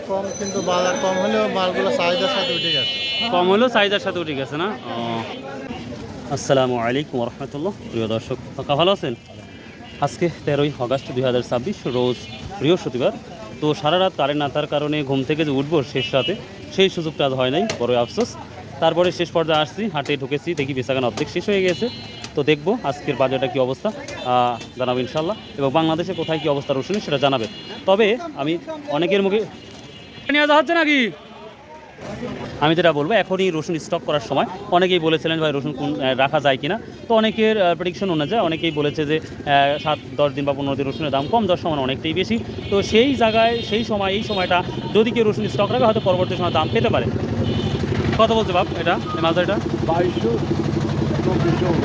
কম কিন্তু বাজার কম হলেও মালগুলো চাহিদার সাথে উঠে গেছে। কম হলেও চাহিদার সাথে উঠে গেছে না? আসসালামু আলাইকুম রহমতুল্লাহ। প্রিয় দর্শক, ভালো আছেন? আজকে 13ই আগস্ট 2026, রোজ বৃহস্পতিবার। তো সারা রাত কারেন্ট না থাকার কারণে ঘুম থেকে যে উঠবো শেষ রাতে, সেই সুযোগটা আজ হয় নাই, বড় আফসোস। তারপরে শেষ পর্যায়ে আসছি, হাটে ঢুকেছি, দেখি বেচাকেনা অর্ধেক শেষ হয়ে গেছে। তো দেখবো আজকের বাজারটা কী অবস্থা, জানাবো ইনশাল্লাহ। এবং বাংলাদেশে কোথায় কী অবস্থা রসুন সেটা জানাবে। তবে আমি অনেকের মুখে নিয়ে যাওয়া হচ্ছে নাকি, আমি যেটা বলবো, এখনই রসুন স্টক করার সময় অনেকেই বলেছিলেন ভাই রসুন কোন রাখা যায় কিনা। তো অনেকের প্রেডিকশন অনুযায়ী অনেকেই বলেছে যে 7-10 দিন বা 15 দিন রসুনের দাম কম, 10 সময় অনেকটাই বেশি। তো সেই জায়গায় সেই সময় এই সময়টা যদি কেউ রসুন স্টক রাখে, হয়তো পরবর্তী সময় দাম পেতে পারে। কত বলছে বাপ এটা, এই মাঝারিটা?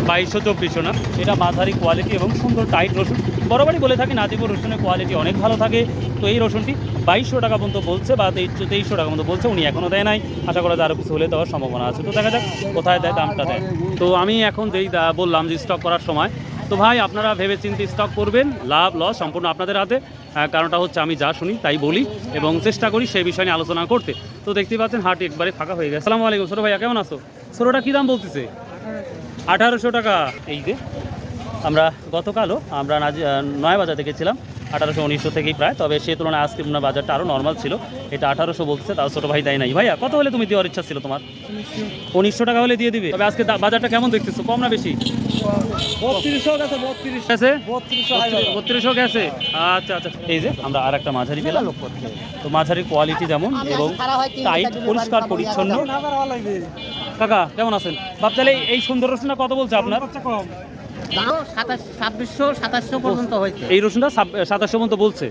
2200-2400 না? এটা মাঝারি কোয়ালিটি এবং সুন্দর টাইট রসুন। বরাবরই বলে থাকি নাজিবুর রসুনের কোয়ালিটি অনেক ভালো থাকে। তো এই রসুনটি 2200 টাকা পর্যন্ত বলছে, বা 2300 টাকা পর্যন্ত বলছে। উনি এখনও দেয় নাই, আশা করা যায় আরও কিছু হলে দেওয়ার সম্ভাবনা আছে। তো দেখা যাক কোথায় দেয়, দামটা দেয়। তো আমি এখন যেই বললাম যে স্টক করার সময়, তো ভাই আপনারা ভেবে চিন্তে স্টক করবেন, লাভ লস সম্পূর্ণ আপনাদের হাতে। কারণটা হচ্ছে আমি যা শুনি তাই বলি এবং চেষ্টা করি সেই বিষয় নিয়ে আলোচনা করতে। তো দেখতেই পাচ্ছেন হাট একবারে ফাঁকা হয়ে গেছে। আসসালামু আলাইকুম ছোটো ভাইয়া, কেমন আছো? ছোটোটা কী দাম বলতেছে? 1800 টাকা। এই যে আমরা গতকালও আমরা নয় বাজার দেখেছিলাম 1800-1900 থেকেই প্রায়। তবে সে তুলনায় আজকে মনে বাজারটা আরও নর্মাল ছিল। এটা 1800 বলছে, তাও ছোটো ভাই দেয় নাই। ভাইয়া কত হলে তুমি দেওয়ার ইচ্ছা ছিল তোমার? 1900 টাকা হলে দিয়ে দিবে। তবে আজকে বাজারটা কেমন দেখতেছো, কম না বেশি? 3200 গেছে। আচ্ছা আচ্ছা। এই যে আমরা আর একটা মাঝারি পেলাম। তো মাঝারি কোয়ালিটি যেমন এবং টাইট, পরিষ্কার পরিচ্ছন্ন। কাকা কেমন আছেন? বাপ তাহলে এই সুন্দর রসুনটা কত বলছে আপনার? এই রসুনটা 2700 পর্যন্ত বলছে।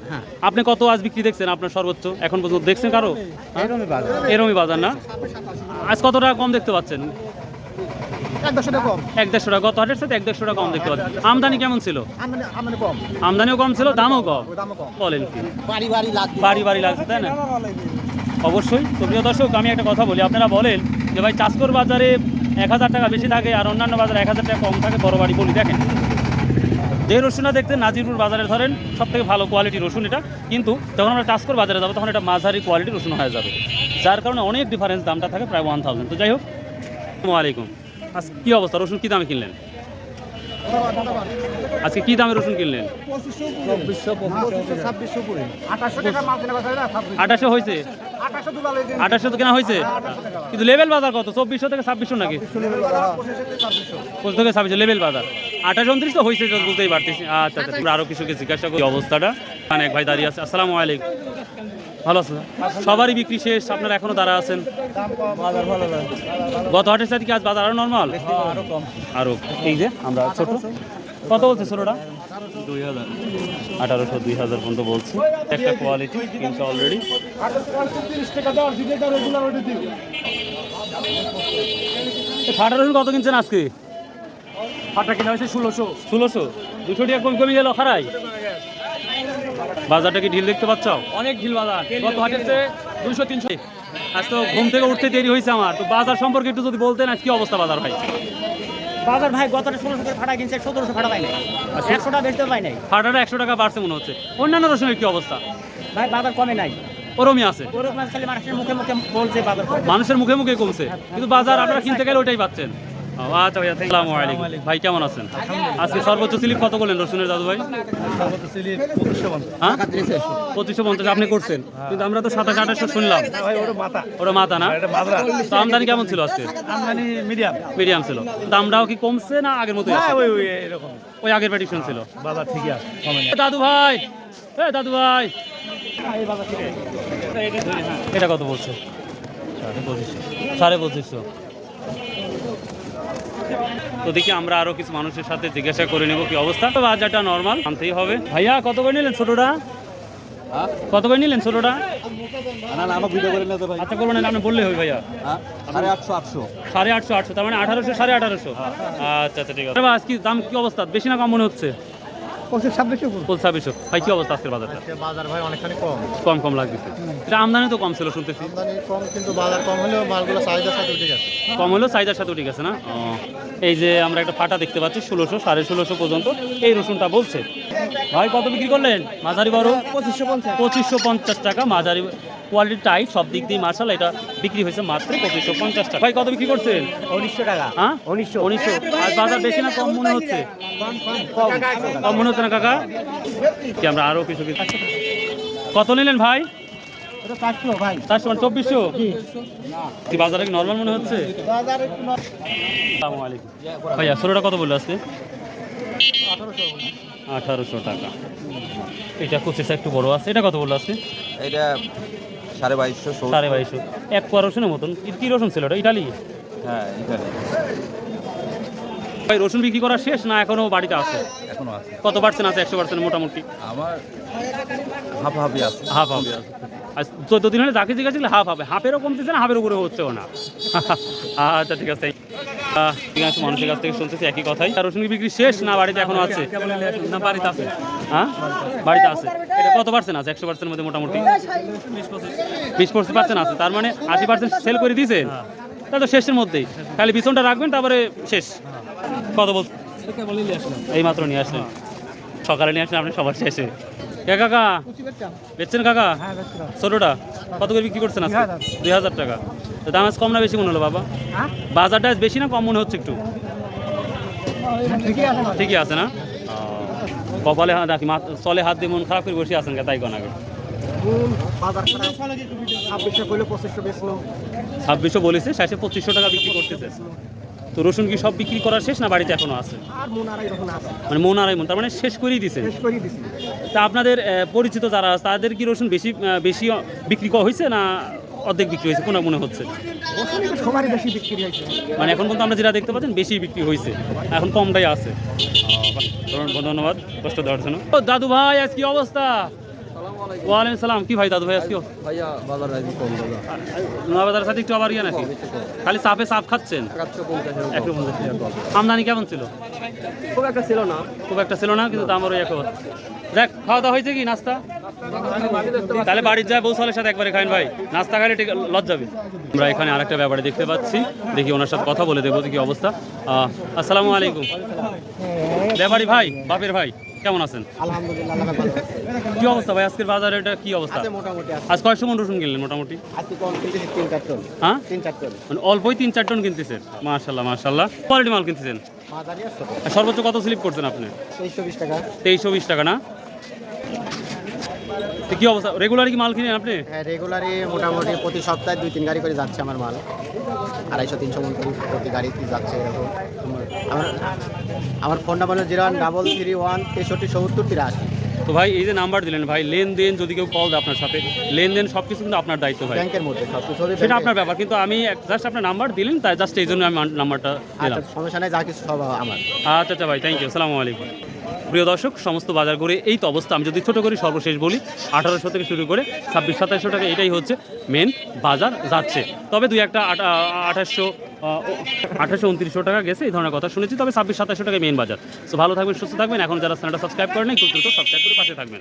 আপনি কত আজ বিক্রি দেখছেন আপনার সর্বোচ্চ এখন পর্যন্ত দেখছেন কারো? এরমই বাজার না? আজ কত টাকা কম দেখতে পাচ্ছেন? 1-1.5 টাকা কম। 1-1.5 টাকা, গত হাটের সাথে 1-1.5 টাকা কম দেখতে পাচ্ছেন। আমদানি কেমন ছিল? আমদানিও কম ছিল, দামও কম। বলেন কি বাড়ি বাড়ি লাগছে, তাই না? অবশ্যই। তো প্রিয় দর্শক, আমি একটা কথা বলি, আপনারা বলেন যে ভাই চাষকর বাজারে 1000 টাকা বেশি থাকে আর অন্যান্য বাজারে 1000 টাকা কম থাকে, বড় বাড়ি বলি। দেখেন যে রসুনটা দেখতে নাজিরপুর বাজারে ধরেন সব থেকে ভালো কোয়ালিটির রসুন এটা, কিন্তু যখন আমরা চাষকর বাজারে যাবো তখন এটা মাঝারি কোয়ালিটির রসুন হয়ে যাবে, যার কারণে অনেক ডিফারেন্স, দামটা থাকে প্রায় 1000। তো যাই হোক, আসসালামু আলাইকুম। আজকে কী অবস্থা, রসুন কী দামে কিনলেন? আজকে কী দামে রসুন কিনলেন? 2800 হয়েছে। 2800 তো কেনা হয়েছে, কিন্তু লেভেল বাজার কত? 2400 থেকে 2600 নাকি? 25 থেকে 2600 লেভেল বাজার। 28-29 তো হয়েছে, বুঝতেই পারতেছি। আচ্ছা আচ্ছা, আরও কিছু জিজ্ঞাসা করি অবস্থাটা। এক ভাই দাঁড়িয়ে আছে। আসসালামু আলাইকুম, ভালো আছেন? সবারই বিক্রি শেষ, আপনারা এখনো দাঁড়া আছেন। গত হাটের সাথে কি আজ বাজার আরো নর্মাল? আরো। এই যে আমরা ছোট, কত বলছে ছোটটা? 1800-2000 পর্যন্ত বলছে। একটা কোয়ালিটি কিন্তু অলরেডি। ফাটা রসুন কত কিনছেন আজকে? ফাটা কিনা হয়েছে 1600। 200 টাকা কমে গেল খারাই। বাজারটা কি ঢিল দেখতে পাচ্ছ? অনেক ঢিল বাজার, গত হাটের চেয়ে 200-300। আজ তো ঘুম থেকে উঠতে দেরি হয়েছে আমার। তো বাজার সম্পর্কে একটু যদি বলতেন, আজ কি অবস্থা বাজার ভাই? বাজার ভাই গতটা 1600 ফাটা কিনছে, 1700 ফাটা পাই নাই, 100 টাকা বেচতে পাই নাই। ফাটাটা 100 টাকা বাড়ছে মনে হচ্ছে। অন্যান্য রসুনের কি অবস্থা? ভাই বাজার কমে নাই, ওরমই আছে। ওরকম খালি মানুষের মুখে মুখে বলছে বাজার কমে। মানুষের মুখে মুখে কমছে, কিন্তু বাজার আপনারা কিনতে গেলে ওইটাই পাচ্ছেন। আচ্ছা ভাইয়া, আসসালামু আলাইকুম। ভাই কেমন আছেন? আজকে সর্বোচ্চ স্লিপ কত করলেন রসুনের দাদু ভাই? হ্যাঁ 2550 আপনি করছেন, কিন্তু আমরা তো 2700-2800 শুনলাম। ওটা মাথা না? তো আমদানি কেমন ছিল আজকে? আমদানি মিডিয়াম ছিল। দামটাও কি কমছে না আগের মতোই আছে? ওই আগের প্রেডিকশন ছিল। বাজার ঠিকই আছে। দাদু ভাই, দাদু ভাই, এটা কত বলছে? 2500। তো দেখি আমরা আরো কিছু মানুষের সাথে জিজ্ঞাসা করে নেব কি অবস্থা। তো বাজারটা নর্মাল আনতেই হবে। ভাইয়া কত করে নিলেন ছোটটা? কত করে নিলেন ছোটটা? আচ্ছা করবেন না, আপনি বললে হবে ভাইয়া। 850, তার মানে 1800, 1850। আচ্ছা আচ্ছা, ঠিক আছে। আজকে দাম কি অবস্থা, বেশি না কম মনে হচ্ছে? 2500। ভাই কি অবস্থা আজকের বাজারটা? বাজার ভাই অনেকখানি কম লাগতেছে। এটা আমদানি তো কম ছিল শুনতেছি। আমদানি কম কিন্তু বাজার কম হলেও মালগুলো চাহিদার সাথে উঠে গেছে। কম হলেও চাহিদার সাথে উঠে গেছে না? এই যে আমরা একটা ফাটা দেখতে পাচ্ছি 1600, 1650 পর্যন্ত এই রসুনটা বলছে। ভাই কত বিক্রি করলেন? মাঝারি বড় 2550 টাকা, মাঝারি কোয়ালিটি টাইট, সব দিক দিয়ে মার্শাল। এটা বিক্রি হয়েছে মাত্র 2550 টাকা। ভাই কত বিক্রি করছেন? 1900 টাকা। হ্যাঁ 1900। আর বাজার বেশি না কম মনে হচ্ছে? কম মনে হচ্ছে না কাকা? কি আমরা আরও কিছু কত নিলেন ভাই? এটা 400 ভাই। 400 মানে 2400? কি বাজারে কি নর্মাল মনে হচ্ছে? বাজারে আসসালামু আলাইকুম ভাইয়া, ষোলোটা কত বললো আজকে? 1800 টাকা। এটা কুচিটা একটু বড় আছে, এটা কত বললো আজকে? এটা 2250 2250। এক কোয়া রসুনের মতন। কি রসুন ছিল এটা? ইটালি? হ্যাঁ এখানে ভাই রসুন বিক্রি করা শেষ না এখনো বাড়িতে আছে? এখনো আছে। কত পার্সেন্ট আছে? 100% মোটামুটি? আমার হাফ আছে। হাফ হবে। আর 14 দিন হলে যাকে জিজ্ঞাসা করলে হাফ হবে। হাফেরও কমতেছে না, হাফের উপরে হচ্ছেও না। আচ্ছা ঠিক আছে। ঠিক আছে, মানুষের কাছ থেকে শুনতেছি একই কথাই। আর রসুন কি বিক্রি শেষ না বাড়িতে এখনো আছে? না বাড়িতে আছে। হ্যাঁ বাড়িতে আছে। এটা কত পার্সেন্ট আছে 100% মধ্যে? মোটামুটি 20% আছে। তার মানে 80% সেল করে দিয়েছেন। তা তো শেষের মধ্যেই, খালি বিছনটা রাখবেন তারপরে শেষ। কত বল? এই মাত্র নিয়ে আসলেন, সকালে নিয়ে আসলেন আপনি সবার শেষে। কে কাকা বেচছেন কাকা? ছোটোটা কত করে বিক্রি করছেন আজকে? 2000 টাকা। তো দাম আজ কম না বেশি মনে হলো বাবা? বাজারটা আজ বেশি না কম মনে হচ্ছে একটু? ঠিকই আছে না? কপালে হাত রাখি, চলে হাত দিয়ে মন খারাপ করে বসে আছেন তাই কোন আগে? 2600 বলেছে, শেষে 2500 টাকা বিক্রি করতেছে। তো রসুন কি সব বিক্রি করা শেষ না বাড়িতে এখনো আছে? মানে মন আড়াই মন, তার মানে শেষ করেই দিয়েছেন। তা আপনাদের পরিচিত যারা আছে তাদের কি রসুন বেশি বেশি বিক্রি করা হয়েছে না অর্ধেক বিক্রি হয়েছে? কোনটা মনে হচ্ছে? মানে এখন পর্যন্ত আমরা যেটা দেখতে পাচ্ছেন বেশি বিক্রি হয়েছে, এখন কমটাই আছে। ধন্যবাদ কষ্ট দেওয়ার জন্য। ও দাদু ভাই, আজ কি অবস্থা? ওয়ালাইকুম সালাম। কি ভাই দাদু ভাই আজকে ভাইয়া বাজার আজকে কম দাদা। নয়া বাজারের সাথে একটু আবার ইয়ে নাকি? খালি চাপে চাপ খাচ্ছেন? 150 আমদানি কেমন ছিল? খুব একটা ছিল না। খুব একটা ছিল না, কিন্তু দাম আরও এখন। দেখ, খাওয়া দাওয়া হয়েছে কি? নাস্তা? তাহলে বাড়ির যায় বউ সালের সাথে একবারে খাইন ভাই, নাস্তা খাইলে ঠিক লজ্জাবে। আমরা এখানে আরেকটা ব্যাপারে দেখতে পাচ্ছি, দেখি ওনার সাথে কথা বলে দেবো কি অবস্থা। আসসালামু আলাইকুম। ব্যাপারী ভাই, বাপের ভাই, কেমন আছেন? আলহামদুলিল্লাহ কি অবস্থা ভাই আজকের বাজারে? এটা কি অবস্থা? মোটামুটি আজ কয়শো মন রসুন কিনলেন মোটামুটি? আজকে কম কিনতেছি 3-4 টন। হ্যাঁ 3-4 টন। মানে অল্পই 3-4 টন কিনতেছেন? মাশাল্লাহ মাশাল্লাহ, কোয়ালিটি মাল কিনতেছেন। বাজারে আছে আর সর্বোচ্চ কত স্লিপ করছেন আপনি? 2320 টাকা। 2320 টাকা না? তো কি অবস্থা, রেগুলারই কি মাল কিনেন আপনি? হ্যাঁ রেগুলারই মোটামুটি প্রতি সপ্তাহে 2-3 গাড়ি করে যাচ্ছে আমার মাল। 250-300 মন করে প্রতি গাড়িতে যাচ্ছে এরকম। আমার ফোন নাম্বার হলো 01331637083। তো ভাই এই যে নাম্বার দিলেন ভাই, লেনদেন যদি কেউ কল দেয় আপনার সাথে, লেনদেন সব কিছু কিন্তু আপনার দায়িত্ব ভাই। ব্যাংকের মধ্যে সব কিছু হবে, সেটা আপনার ব্যাপার, কিন্তু আমি জাস্ট আপনার নাম্বার দিলেন, তাই জাস্ট এই জন্য আমি নাম্বারটা দিলাম। আচ্ছা সমস্যা নাই, যা কিছু সব আমার। আচ্ছা আচ্ছা ভাই, থ্যাংক ইউ, আসসালামু আলাইকুম। প্রিয় দর্শক, সমস্ত বাজার করে এই তো অবস্থা। আমি যদি ছোটো করি সর্বশেষ বলি, 1800 থেকে শুরু করে 2600-2700 টাকা, এটাই হচ্ছে মেন বাজার যাচ্ছে। তবে দুই একটা 2800-2900 টাকা গেছে, এই ধরনের কথা শুনেছি। তবে 2600-2700 টাকা মেন বাজার। তো ভালো থাকবেন, সুস্থ থাকবেন। এখন যারা চ্যানেলটা সাবস্ক্রাইব করেন, খুব দ্রুত সাবস্ক্রাইব করে পাশে থাকবেন।